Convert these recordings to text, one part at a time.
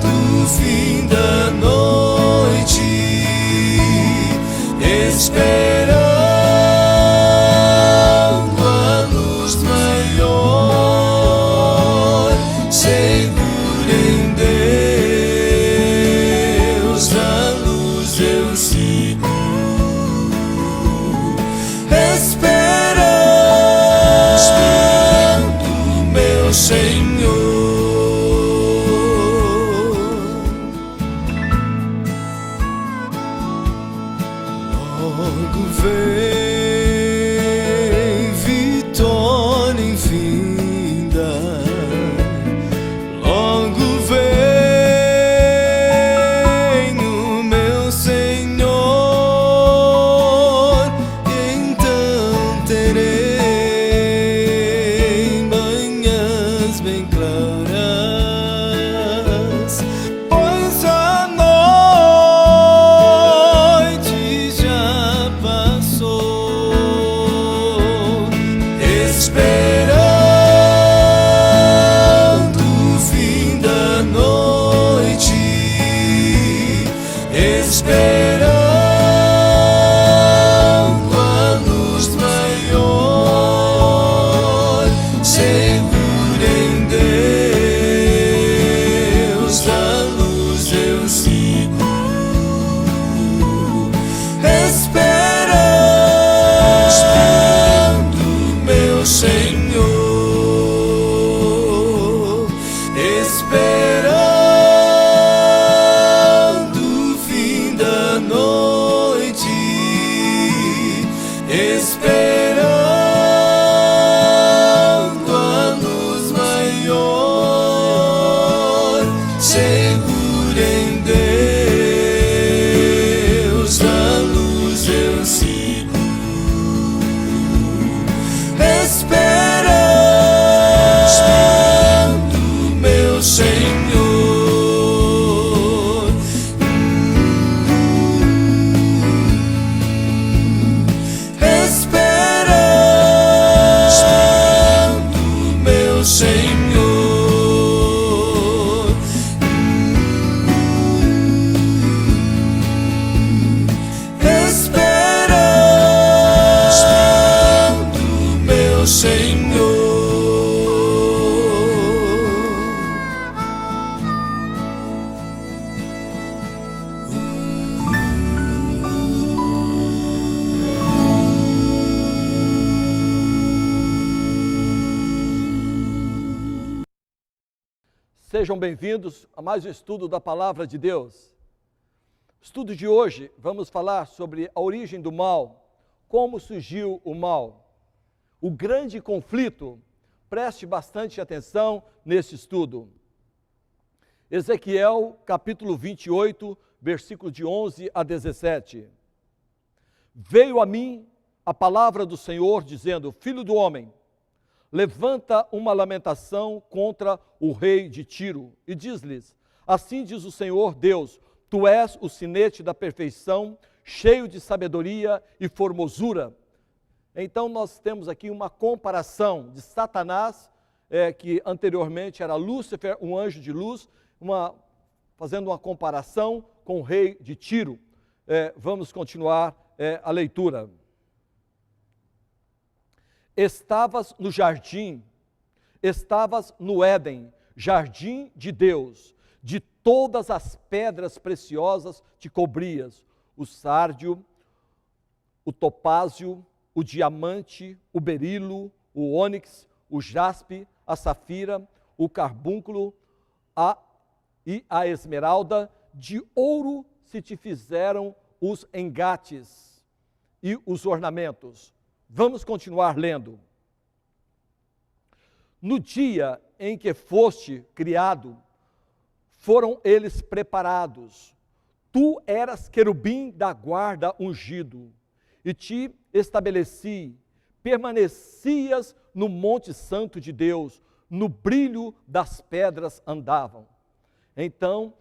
o fim da noite, esperando a luz maior, seguro em Deus, a luz eu sigo, esperando meu Senhor. Logo vem vitória infinda, logo vem o meu Senhor, então terei manhãs bem claras, pois a noite já passou, esperando o fim da noite, esperando a luz maior, seguro em Deus, a luz eu sigo, esperando meu Senhor, esperando o fim da noite, esperando a luz maior, seguro em Deus, a luz eu sigo, esperando meu Senhor, esperando meu Senhor, esperando meu Senhor. Sejam bem-vindos a mais um estudo da Palavra de Deus. Estudo de hoje, vamos falar sobre a origem do mal, como surgiu o mal, o grande conflito. Preste bastante atenção nesse estudo. Ezequiel, capítulo 28, versículos de 11 a 17. Veio a mim a palavra do Senhor, dizendo: Filho do homem, levanta uma lamentação contra o rei de Tiro, e diz-lhes: assim diz o Senhor Deus, tu és o sinete da perfeição, cheio de sabedoria e formosura. Então nós temos aqui uma comparação de Satanás, que anteriormente era Lúcifer, um anjo de luz, fazendo uma comparação com o rei de Tiro. Vamos continuar a leitura. Estavas no jardim, estavas no Éden, jardim de Deus, de todas as pedras preciosas te cobrias, o sárdio, o topázio, o diamante, o berilo, o ônix, o jaspe, a safira, o carbúnculo e a esmeralda, de ouro se te fizeram os engates e os ornamentos. Vamos continuar lendo. No dia em que foste criado, foram eles preparados. Tu eras querubim da guarda ungido, e te estabeleci, permanecias no monte santo de Deus, no brilho das pedras andavam. Então,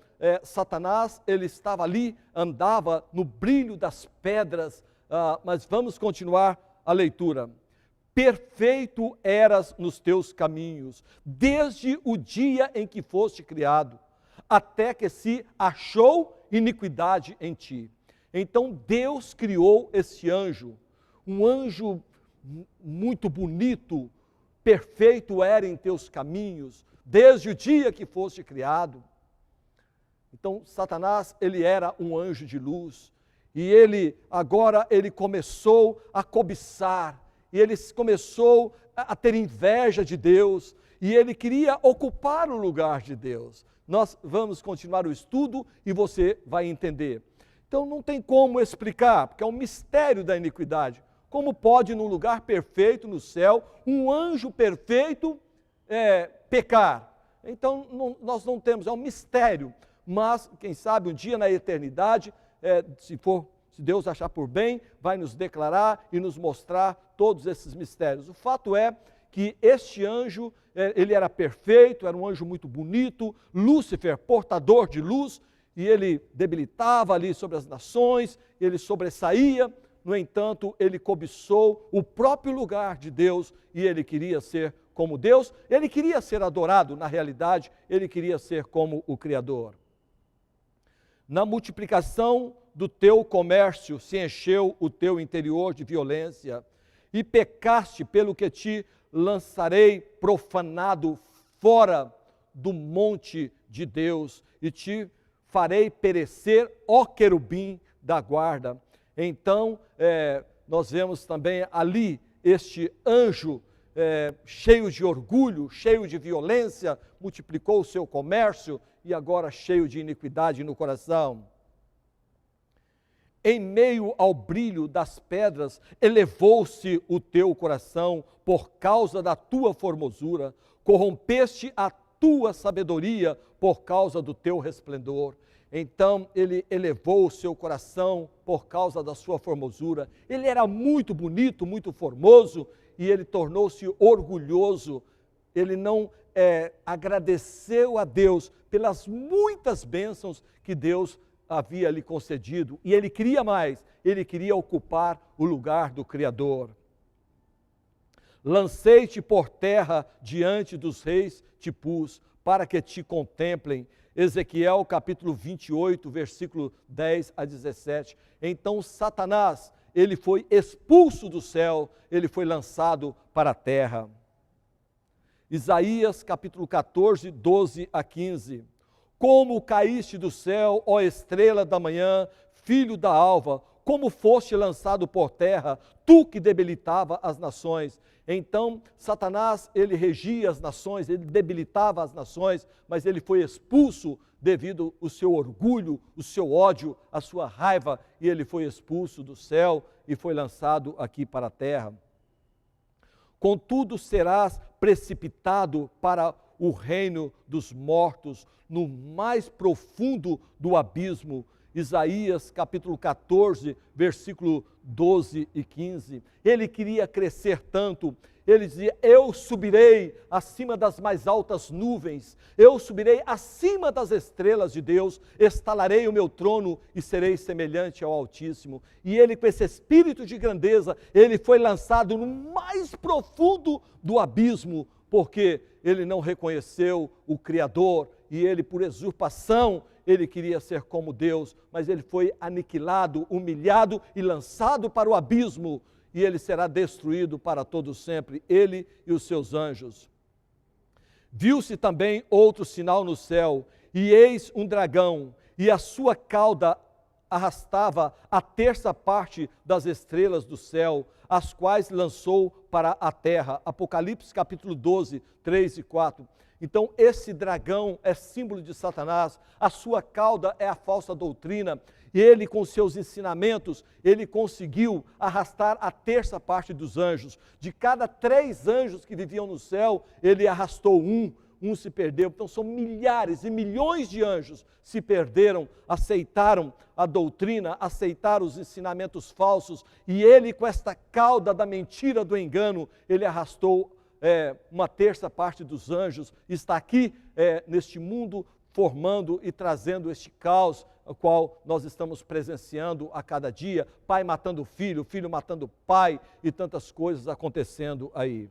Satanás, ele estava ali, andava no brilho das pedras, mas vamos continuar a leitura. perfeito eras nos teus caminhos, desde o dia em que foste criado, até que se achou iniquidade em ti. Então Deus criou esse anjo, um anjo muito bonito, perfeito era em teus caminhos, desde o dia que foste criado. Então Satanás, ele era um anjo de luz, e agora ele começou a cobiçar, e ele começou a ter inveja de Deus, e ele queria ocupar o lugar de Deus. Nós vamos continuar o estudo e você vai entender. Então não tem como explicar, porque é um mistério da iniquidade. Como pode, num lugar perfeito no céu, um anjo perfeito pecar? Então nós não temos, é um mistério. Mas, quem sabe, um dia na eternidade, se Deus achar por bem, vai nos declarar e nos mostrar todos esses mistérios. O fato é que este anjo, ele era perfeito, era um anjo muito bonito, Lúcifer, portador de luz, e ele debilitava ali sobre as nações, ele sobressaía. No entanto, ele cobiçou o próprio lugar de Deus e ele queria ser como Deus, ele queria ser adorado, na realidade, ele queria ser como o Criador. Na multiplicação do teu comércio se encheu o teu interior de violência, e pecaste, pelo que te lançarei profanado fora do monte de Deus, e te farei perecer, ó querubim da guarda. Então, nós vemos também ali este anjo cheio de orgulho, cheio de violência, multiplicou o seu comércio e agora cheio de iniquidade no coração. Em meio ao brilho das pedras, elevou-se o teu coração por causa da tua formosura, corrompeste a tua sabedoria por causa do teu resplendor. Então ele elevou o seu coração por causa da sua formosura. Ele era muito bonito, muito formoso, e ele tornou-se orgulhoso. Ele não agradeceu a Deus pelas muitas bênçãos que Deus havia lhe concedido, e ele queria mais, ele queria ocupar o lugar do Criador. Lancei-te por terra diante dos reis, te pus, para que te contemplem. Ezequiel capítulo 28, versículo 10 a 17. Então Satanás, ele foi expulso do céu, ele foi lançado para a terra. Isaías capítulo 14, 12 a 15. Como caíste do céu, ó estrela da manhã, filho da alva, como foste lançado por terra, tu que debilitava as nações. Então, Satanás, ele regia as nações, ele debilitava as nações, mas ele foi expulso devido ao seu orgulho, o seu ódio, a sua raiva, e ele foi expulso do céu e foi lançado aqui para a terra. Contudo, serás precipitado para o reino dos mortos, no mais profundo do abismo. Isaías capítulo 14, versículo 12 e 15. Ele queria crescer tanto, ele dizia: eu subirei acima das mais altas nuvens, eu subirei acima das estrelas de Deus, estalarei o meu trono e serei semelhante ao Altíssimo. E ele, com esse espírito de grandeza, ele foi lançado no mais profundo do abismo, porque ele não reconheceu o Criador, e ele, por usurpação, ele queria ser como Deus, mas ele foi aniquilado, humilhado e lançado para o abismo, e ele será destruído para todo sempre, ele e os seus anjos. Viu-se também outro sinal no céu, e eis um dragão, e a sua cauda arrastava a terça parte das estrelas do céu, as quais lançou para a terra. Apocalipse capítulo 12, 3 e 4. Então esse dragão é símbolo de Satanás, a sua cauda é a falsa doutrina, e ele com seus ensinamentos, ele conseguiu arrastar a terça parte dos anjos. De cada 3 anjos que viviam no céu, ele arrastou um se perdeu. Então são milhares e milhões de anjos se perderam, aceitaram a doutrina, aceitaram os ensinamentos falsos, e ele, com esta cauda da mentira, do engano, ele arrastou uma terça parte dos anjos, está aqui neste mundo formando e trazendo este caos o qual nós estamos presenciando a cada dia, pai matando filho, filho matando pai e tantas coisas acontecendo aí.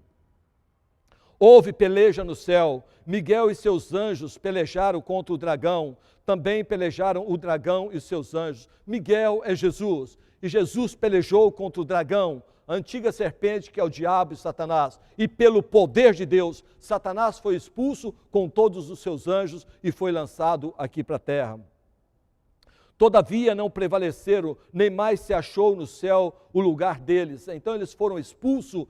Houve peleja no céu, Miguel e seus anjos pelejaram contra o dragão, também pelejaram o dragão e seus anjos. Miguel é Jesus, e Jesus pelejou contra o dragão, a antiga serpente que é o diabo e Satanás, e pelo poder de Deus, Satanás foi expulso com todos os seus anjos e foi lançado aqui para a terra. Todavia não prevaleceram, nem mais se achou no céu o lugar deles. Então eles foram expulsos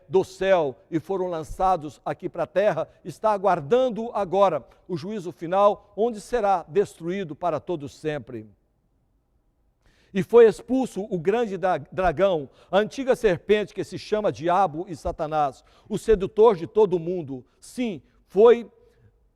do céu e foram lançados aqui para a terra. Está aguardando agora o juízo final, onde será destruído para todos sempre. E foi expulso o grande dragão, a antiga serpente que se chama Diabo e Satanás, o sedutor de todo o mundo. Sim, foi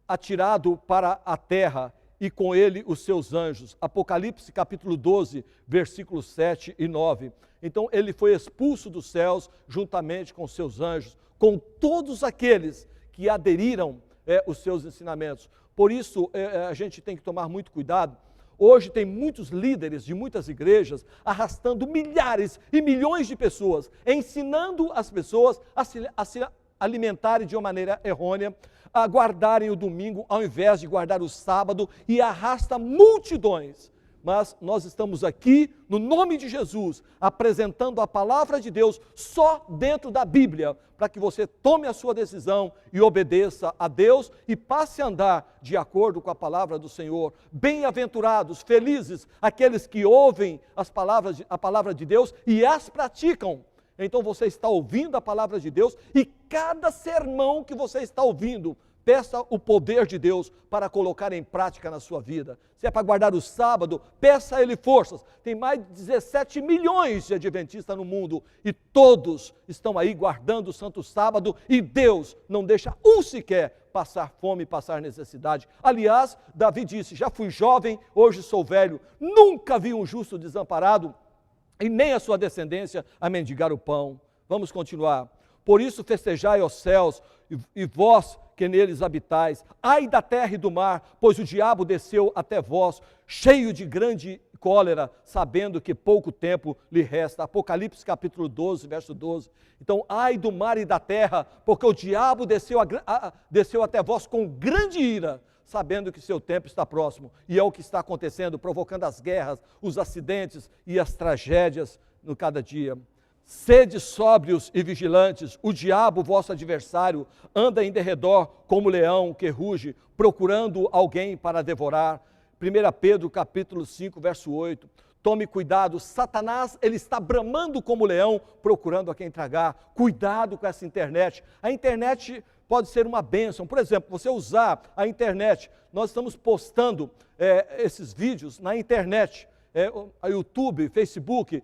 atirado para a terra, e com ele os seus anjos. Apocalipse capítulo 12, versículos 7 e 9. Então ele foi expulso dos céus juntamente com seus anjos, com todos aqueles que aderiram os seus ensinamentos. Por isso a gente tem que tomar muito cuidado. Hoje tem muitos líderes de muitas igrejas arrastando milhares e milhões de pessoas, ensinando as pessoas a se alimentarem de uma maneira errônea, a guardarem o domingo ao invés de guardar o sábado, e arrasta multidões. Mas nós estamos aqui, no nome de Jesus, apresentando a palavra de Deus só dentro da Bíblia, para que você tome a sua decisão e obedeça a Deus e passe a andar de acordo com a palavra do Senhor. Bem-aventurados, felizes, aqueles que ouvem a palavra de Deus e as praticam. Então você está ouvindo a palavra de Deus, e cada sermão que você está ouvindo, peça o poder de Deus para colocar em prática na sua vida. Se é para guardar o sábado, peça a Ele forças. Tem mais de 17 milhões de adventistas no mundo, e todos estão aí guardando o santo sábado, e Deus não deixa um sequer passar fome, passar necessidade. Aliás, Davi disse: já fui jovem, hoje sou velho, nunca vi um justo desamparado, e nem a sua descendência a mendigar o pão. Vamos continuar. Por isso festejai aos céus, e vós que neles habitais. Ai da terra e do mar, pois o diabo desceu até vós, cheio de grande cólera, sabendo que pouco tempo lhe resta. Apocalipse capítulo 12, verso 12. Então, ai do mar e da terra, porque o diabo desceu até vós com grande ira, sabendo que seu tempo está próximo. E é o que está acontecendo, provocando as guerras, os acidentes e as tragédias no cada dia. Sede sóbrios e vigilantes, o diabo, vosso adversário, anda em derredor como leão que ruge, procurando alguém para devorar. 1 Pedro capítulo 5, verso 8. Tome cuidado, Satanás, ele está bramando como leão, procurando a quem tragar. Cuidado com essa internet. A internet pode ser uma bênção. Por exemplo, você usar a internet. Nós estamos postando esses vídeos na internet, a YouTube, Facebook,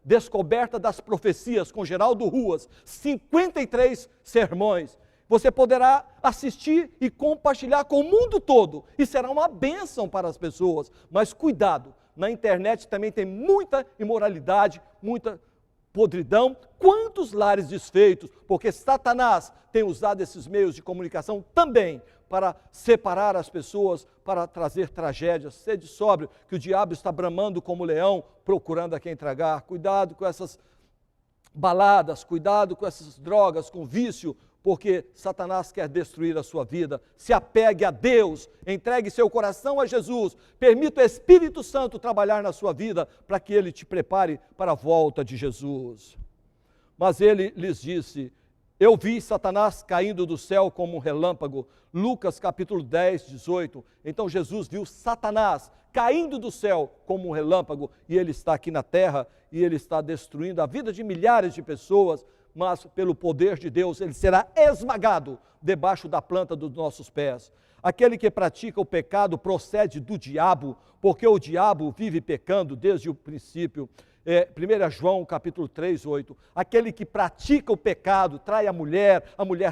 Descoberta das Profecias com Geraldo Ruas, 53 sermões. Você poderá assistir e compartilhar com o mundo todo, e será uma bênção para as pessoas. Mas cuidado, na internet também tem muita imoralidade, muita podridão. Quantos lares desfeitos, porque Satanás tem usado esses meios de comunicação também para separar as pessoas, para trazer tragédias. Sede sóbrio, que o diabo está bramando como leão, procurando a quem tragar. Cuidado com essas baladas, cuidado com essas drogas, com vício, porque Satanás quer destruir a sua vida. Se apegue a Deus, entregue seu coração a Jesus, permita o Espírito Santo trabalhar na sua vida, para que ele te prepare para a volta de Jesus. Mas ele lhes disse: eu vi Satanás caindo do céu como um relâmpago. Lucas capítulo 10, 18. Então Jesus viu Satanás caindo do céu como um relâmpago, e ele está aqui na terra, e ele está destruindo a vida de milhares de pessoas, mas pelo poder de Deus ele será esmagado debaixo da planta dos nossos pés. Aquele que pratica o pecado procede do diabo, porque o diabo vive pecando desde o princípio. 1 João capítulo 3, 8, aquele que pratica o pecado trai a mulher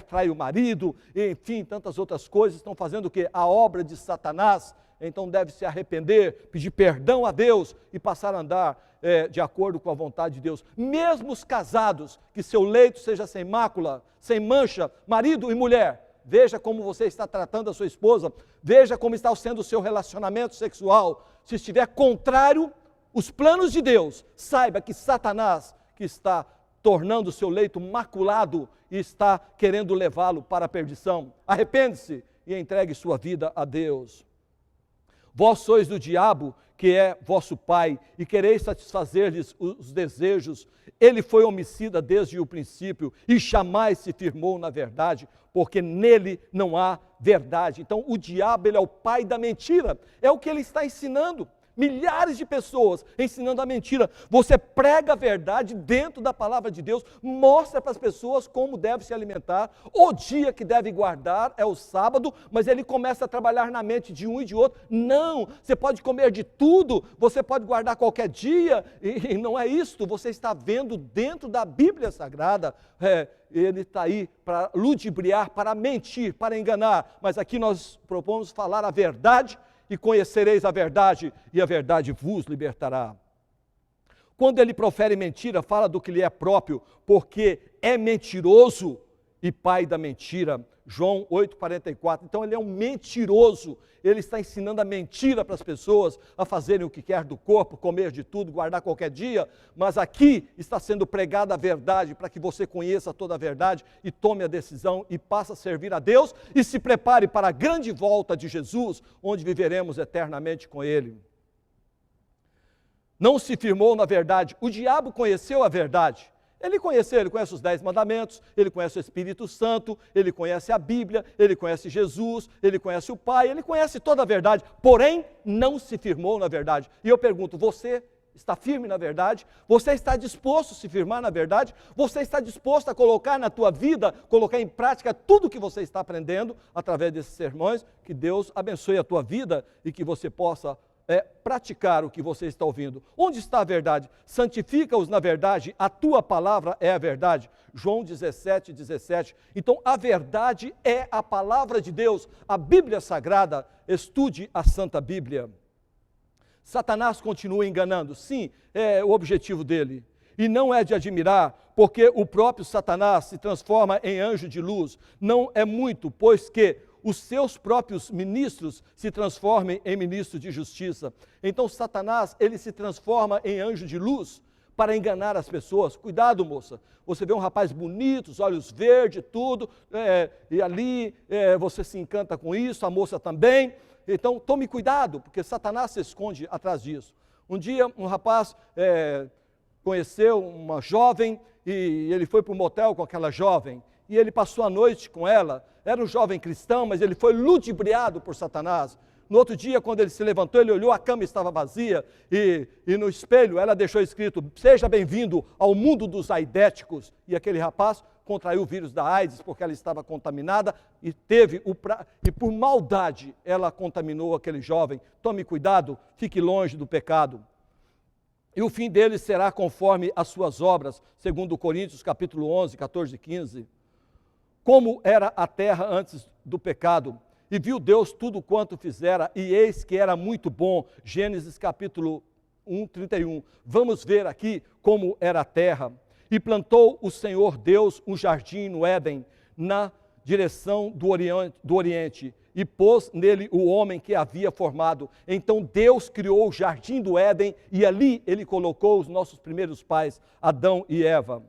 trai o marido, enfim, tantas outras coisas, estão fazendo o quê? A obra de Satanás. Então deve se arrepender, pedir perdão a Deus e passar a andar de acordo com a vontade de Deus. Mesmo os casados, que seu leito seja sem mácula, sem mancha, marido e mulher, veja como você está tratando a sua esposa, veja como está sendo o seu relacionamento sexual. se estiver contrário os planos de Deus, saiba que Satanás, que está tornando o seu leito maculado e está querendo levá-lo para a perdição. Arrepende-se e entregue sua vida a Deus. Vós sois do diabo, que é vosso pai, e quereis satisfazer-lhes os desejos. Ele foi homicida desde o princípio e jamais se firmou na verdade, porque nele não há verdade. Então o diabo, ele é o pai da mentira, é o que ele está ensinando. Milhares de pessoas ensinando a mentira. Você prega a verdade dentro da palavra de Deus, mostra para as pessoas como deve se alimentar. O dia que deve guardar é o sábado, mas ele começa a trabalhar na mente de um e de outro. Não, você pode comer de tudo, você pode guardar qualquer dia, e não é isto. Você está vendo dentro da Bíblia Sagrada, ele está aí para ludibriar, para mentir, para enganar. Mas aqui nós propomos falar a verdade, e conhecereis a verdade, e a verdade vos libertará. Quando ele profere mentira, fala do que lhe é próprio, porque é mentiroso e pai da mentira. João 8,44. Então ele é um mentiroso, ele está ensinando a mentira para as pessoas, a fazerem o que quer do corpo, comer de tudo, guardar qualquer dia, mas aqui está sendo pregada a verdade, para que você conheça toda a verdade e tome a decisão e passe a servir a Deus e se prepare para a grande volta de Jesus, onde viveremos eternamente com Ele. Não se firmou na verdade, o diabo conheceu a verdade. Ele conhece os 10 mandamentos, ele conhece o Espírito Santo, ele conhece a Bíblia, ele conhece Jesus, ele conhece o Pai, ele conhece toda a verdade, porém não se firmou na verdade. E eu pergunto, você está firme na verdade? Você está disposto a se firmar na verdade? Você está disposto a colocar na tua vida, colocar em prática tudo que você está aprendendo através desses sermões? Que Deus abençoe a tua vida e que você possa praticar o que você está ouvindo. Onde está a verdade? Santifica-os na verdade, a tua palavra é a verdade. João 17:17. Então a verdade é a palavra de Deus, a Bíblia Sagrada. Estude a Santa Bíblia. Satanás continua enganando, sim, é o objetivo dele. E não é de admirar, porque o próprio Satanás se transforma em anjo de luz. Não é muito, pois que os seus próprios ministros se transformem em ministros de justiça. Então Satanás, ele se transforma em anjo de luz para enganar as pessoas. Cuidado, moça, você vê um rapaz bonito, os olhos verdes, tudo, e ali você se encanta com isso, a moça também. Então tome cuidado, porque Satanás se esconde atrás disso. Um dia um rapaz conheceu uma jovem e ele foi para um motel com aquela jovem. E ele passou a noite com ela, era um jovem cristão, mas ele foi ludibriado por Satanás. No outro dia, quando ele se levantou, ele olhou, a cama estava vazia, e no espelho ela deixou escrito, seja bem-vindo ao mundo dos aidéticos. E aquele rapaz contraiu o vírus da AIDS, porque ela estava contaminada, e por maldade ela contaminou aquele jovem. Tome cuidado, fique longe do pecado. E o fim dele será conforme as suas obras, segundo Coríntios capítulo 11, 14 e 15. Como era a terra antes do pecado, e viu Deus tudo quanto fizera, e eis que era muito bom. Gênesis capítulo 1, 31. Vamos ver aqui como era a terra. E plantou o Senhor Deus um jardim no Éden, na direção do Oriente, e pôs nele o homem que havia formado. Então Deus criou o jardim do Éden, e ali ele colocou os nossos primeiros pais, Adão e Eva.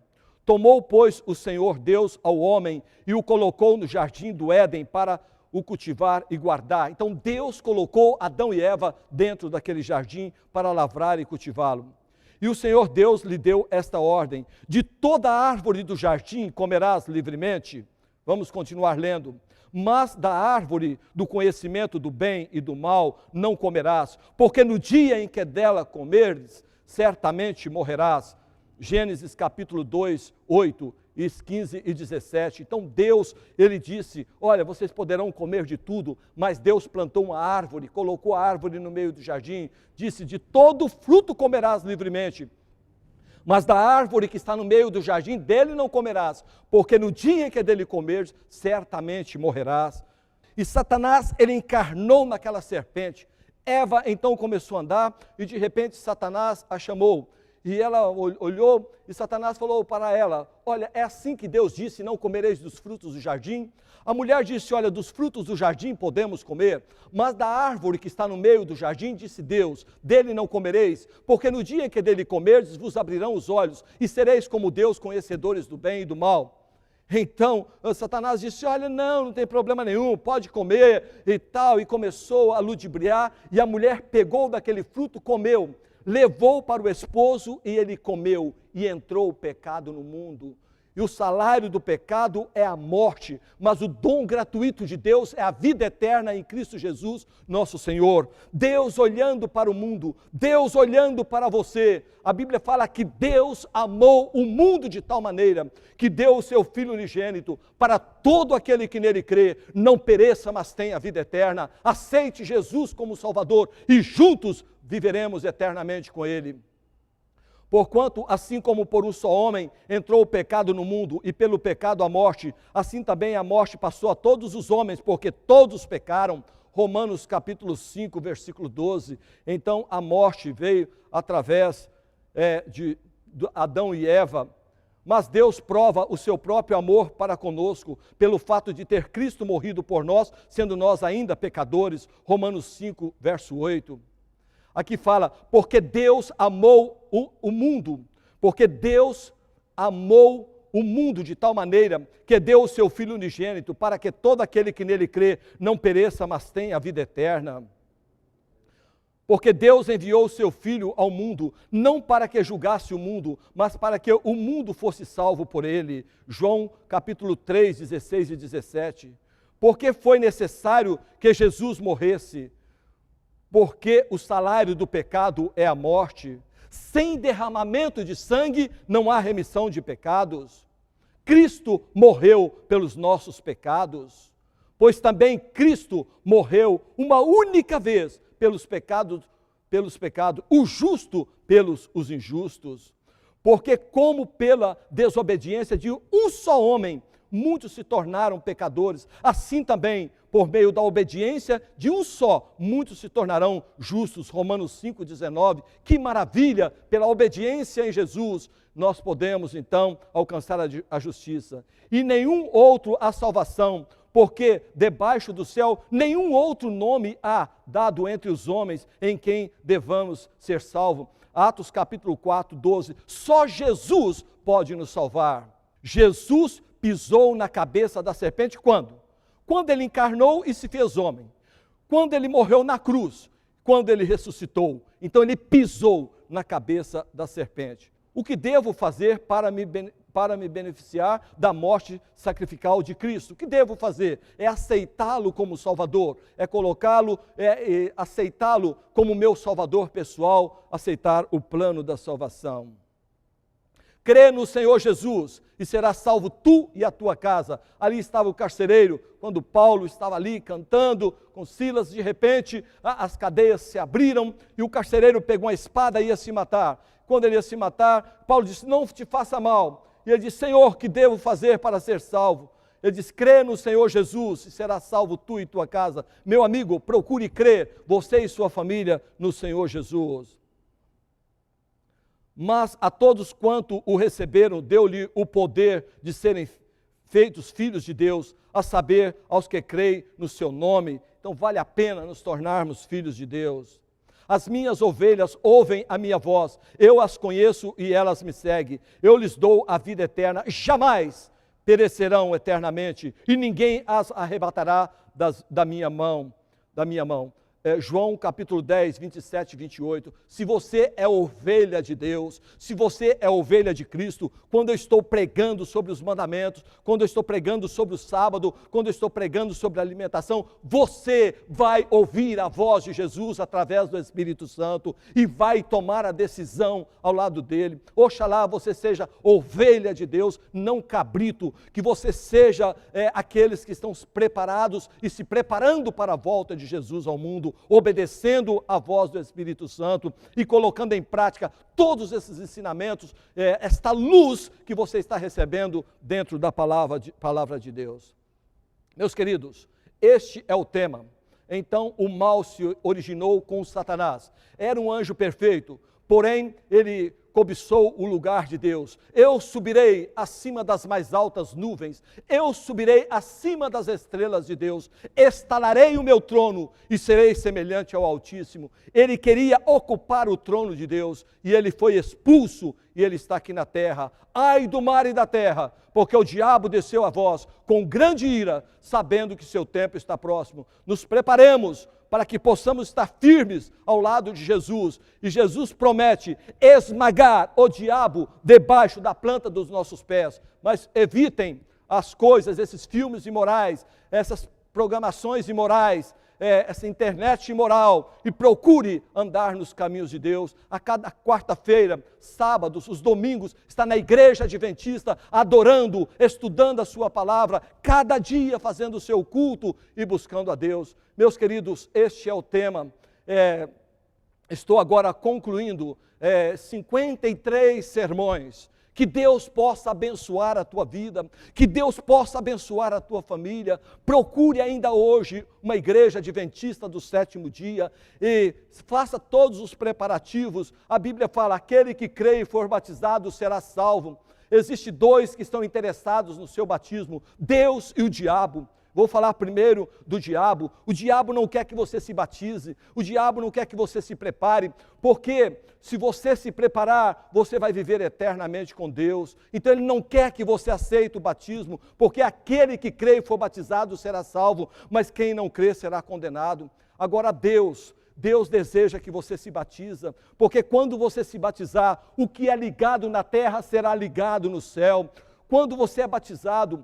Tomou, pois, o Senhor Deus ao homem e o colocou no jardim do Éden para o cultivar e guardar. Então Deus colocou Adão e Eva dentro daquele jardim para lavrar e cultivá-lo. E o Senhor Deus lhe deu esta ordem: de toda árvore do jardim comerás livremente. Vamos continuar lendo. Mas da árvore do conhecimento do bem e do mal não comerás, porque no dia em que dela comeres, certamente morrerás. Gênesis capítulo 2, 8, 15 e 17. Então Deus, ele disse, olha, vocês poderão comer de tudo, mas Deus plantou uma árvore, colocou a árvore no meio do jardim, disse, de todo fruto comerás livremente, mas da árvore que está no meio do jardim, dele não comerás, porque no dia em que dele comeres, certamente morrerás. E Satanás, ele encarnou naquela serpente. Eva então começou a andar, e de repente Satanás a chamou, e ela olhou, e Satanás falou para ela, olha, é assim que Deus disse, não comereis dos frutos do jardim? A mulher disse, olha, dos frutos do jardim podemos comer, mas da árvore que está no meio do jardim, disse Deus, dele não comereis, porque no dia em que dele comerdes, vos abrirão os olhos, e sereis como Deus, conhecedores do bem e do mal. Então, Satanás disse, olha, não tem problema nenhum, pode comer e tal, e começou a ludibriar, e a mulher pegou daquele fruto, comeu, levou para o esposo, e ele comeu, e entrou o pecado no mundo. E o salário do pecado é a morte, mas o dom gratuito de Deus é a vida eterna em Cristo Jesus, nosso Senhor. Deus olhando para o mundo, Deus olhando para você. A Bíblia fala que Deus amou o mundo de tal maneira que deu o seu Filho unigênito para todo aquele que nele crê, não pereça, mas tenha a vida eterna. Aceite Jesus como Salvador e juntos viveremos eternamente com Ele. Porquanto, assim como por um só homem entrou o pecado no mundo, e pelo pecado a morte, assim também a morte passou a todos os homens, porque todos pecaram. Romanos capítulo 5, versículo 12. Então a morte veio através de Adão e Eva, mas Deus prova o seu próprio amor para conosco, pelo fato de ter Cristo morrido por nós, sendo nós ainda pecadores. Romanos 5, verso 8. Aqui fala, porque Deus amou o mundo, porque Deus amou o mundo de tal maneira que deu o seu Filho unigênito para que todo aquele que nele crê não pereça, mas tenha a vida eterna. Porque Deus enviou o seu Filho ao mundo, não para que julgasse o mundo, mas para que o mundo fosse salvo por ele. João capítulo 3, 16 e 17. Porque foi necessário que Jesus morresse, porque o salário do pecado é a morte. Sem derramamento de sangue não há remissão de pecados. Cristo morreu pelos nossos pecados, pois também Cristo morreu uma única vez pelos pecados, o justo pelos os injustos. Porque como pela desobediência de um só homem, muitos se tornaram pecadores, assim também, por meio da obediência de um só, muitos se tornarão justos. Romanos 5,19. Que maravilha! Pela obediência em Jesus, nós podemos então alcançar a justiça. E nenhum outro há salvação, porque debaixo do céu nenhum outro nome há dado entre os homens em quem devamos ser salvos. Atos capítulo 4, 12. Só Jesus pode nos salvar. Jesus pisou na cabeça da serpente quando? Quando ele encarnou e se fez homem. Quando ele morreu na cruz. Quando ele ressuscitou. Então ele pisou na cabeça da serpente. O que devo fazer para me beneficiar da morte sacrificial de Cristo? O que devo fazer? É aceitá-lo como Salvador. É colocá-lo, aceitá-lo como meu Salvador pessoal. Aceitar o plano da salvação. Crê no Senhor Jesus e serás salvo tu e a tua casa. Ali estava o carcereiro, quando Paulo estava ali cantando com Silas, de repente as cadeias se abriram e o carcereiro pegou uma espada e ia se matar. Quando ele ia se matar, Paulo disse, não te faça mal. E ele disse, Senhor, que devo fazer para ser salvo? Ele diz, crê no Senhor Jesus e serás salvo tu e tua casa. Meu amigo, procure crer, você e sua família, no Senhor Jesus. Mas a todos quanto o receberam, deu-lhe o poder de serem feitos filhos de Deus, a saber, aos que creem no seu nome. Então vale a pena nos tornarmos filhos de Deus. As minhas ovelhas ouvem a minha voz, eu as conheço e elas me seguem. Eu lhes dou a vida eterna, jamais perecerão eternamente, e ninguém as arrebatará da minha mão. João capítulo 10, 27 e 28, se você é ovelha de Deus, se você é ovelha de Cristo, quando eu estou pregando sobre os mandamentos, quando eu estou pregando sobre o sábado, quando eu estou pregando sobre a alimentação, você vai ouvir a voz de Jesus através do Espírito Santo e vai tomar a decisão ao lado dele. Oxalá você seja ovelha de Deus, não cabrito, que você seja aqueles que estão preparados e se preparando para a volta de Jesus ao mundo, obedecendo a voz do Espírito Santo e colocando em prática todos esses ensinamentos, esta luz que você está recebendo dentro da palavra de Deus. Meus queridos, este é o tema. Então o mal se originou com Satanás. Era um anjo perfeito, porém ele cobiçou o lugar de Deus. Eu subirei acima das mais altas nuvens, eu subirei acima das estrelas de Deus, estalarei o meu trono e serei semelhante ao Altíssimo. Ele queria ocupar o trono de Deus e ele foi expulso e ele está aqui na terra. Ai do mar e da terra, porque o diabo desceu a vós com grande ira, sabendo que seu tempo está próximo. Nos preparemos para que possamos estar firmes ao lado de Jesus. E Jesus promete esmagar o diabo debaixo da planta dos nossos pés. Mas evitem as coisas, esses filmes imorais, essas programações imorais, essa internet imoral, e procure andar nos caminhos de Deus. A cada quarta-feira, sábados, os domingos, está na igreja adventista, adorando, estudando a sua palavra, cada dia fazendo o seu culto e buscando a Deus. Meus queridos, este é o tema. Estou agora concluindo 53 sermões. Que Deus possa abençoar a tua vida, que Deus possa abençoar a tua família. Procure ainda hoje uma igreja adventista do sétimo dia e faça todos os preparativos. A Bíblia fala, aquele que crê e for batizado será salvo. Existem dois que estão interessados no seu batismo, Deus e o diabo. Vou falar primeiro do diabo. O diabo não quer que você se batize, o diabo não quer que você se prepare, porque se você se preparar, você vai viver eternamente com Deus. Então ele não quer que você aceite o batismo, porque aquele que crê e for batizado será salvo, mas quem não crê será condenado. Agora Deus deseja que você se batiza, porque quando você se batizar, o que é ligado na terra será ligado no céu. Quando você é batizado,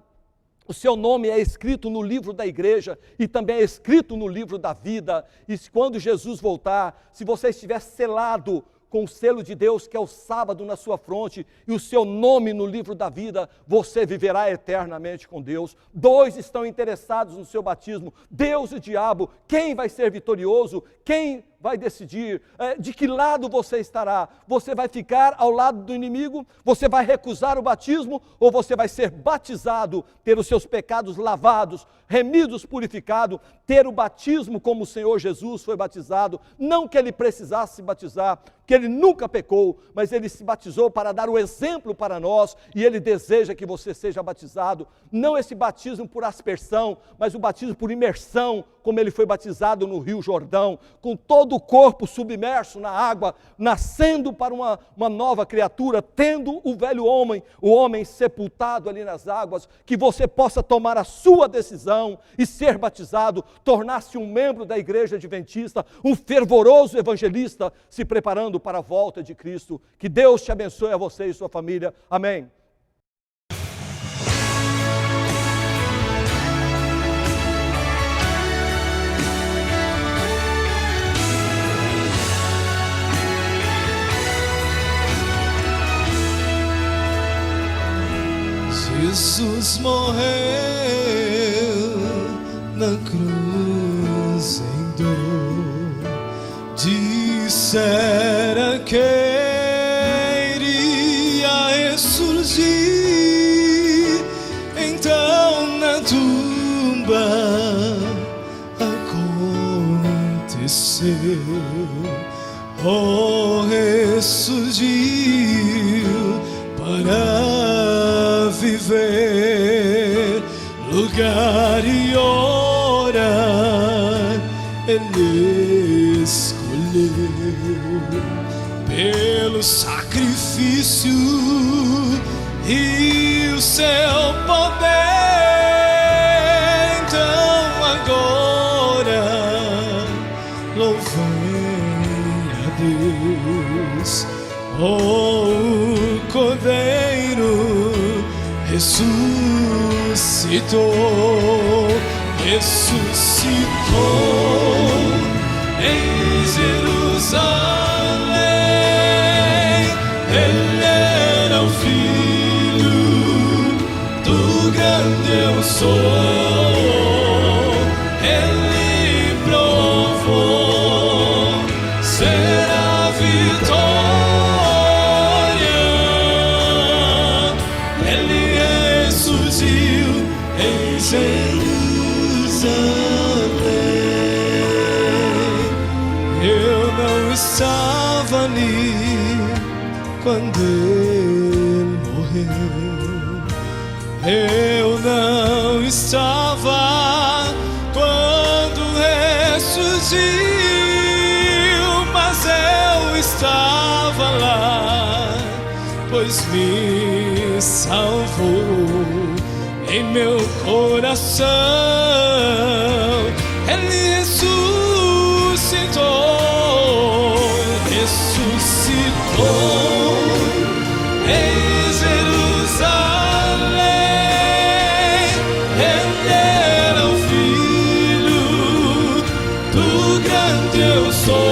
o seu nome é escrito no livro da igreja e também é escrito no livro da vida. E quando Jesus voltar, se você estiver selado com o selo de Deus, que é o sábado na sua fronte, e o seu nome no livro da vida, você viverá eternamente com Deus. Dois estão interessados no seu batismo, Deus e o diabo. Quem vai ser vitorioso? Quem vai decidir de que lado você estará? Você vai ficar ao lado do inimigo? Você vai recusar o batismo? Ou você vai ser batizado, ter os seus pecados lavados, remidos, purificados, ter o batismo como o Senhor Jesus foi batizado? Não que ele precisasse se batizar, que ele nunca pecou, mas ele se batizou para dar o exemplo para nós, e ele deseja que você seja batizado, não esse batismo por aspersão, mas o batismo por imersão, como ele foi batizado no Rio Jordão, com todo o corpo submerso na água, nascendo para uma nova criatura, tendo o velho homem, o homem sepultado ali nas águas, que você possa tomar a sua decisão e ser batizado, tornar-se um membro da igreja adventista, um fervoroso evangelista, se preparando para a volta de Cristo. Que Deus te abençoe a você e sua família. Amém. Jesus morreu na cruz em dor, dissera que iria ressurgir, então na tumba aconteceu, ressurgiu para viver, lugar e hora ele escolheu, pelo sacrifício e o seu poder. Então agora louvem a Deus, o Cordeiro ressuscitou em Jerusalém. Ele era o Filho do grande eu sou. Ele provou ser a vitória. Ele ressurgiu em Jerusalém. Eu não estava ali, quando ele morreu. Eu não estava quando ressurgiu, mas eu estava lá, pois me salvou em meu coração. Ele ressuscitou em Jerusalém. Ele era o Filho do grande eu sou.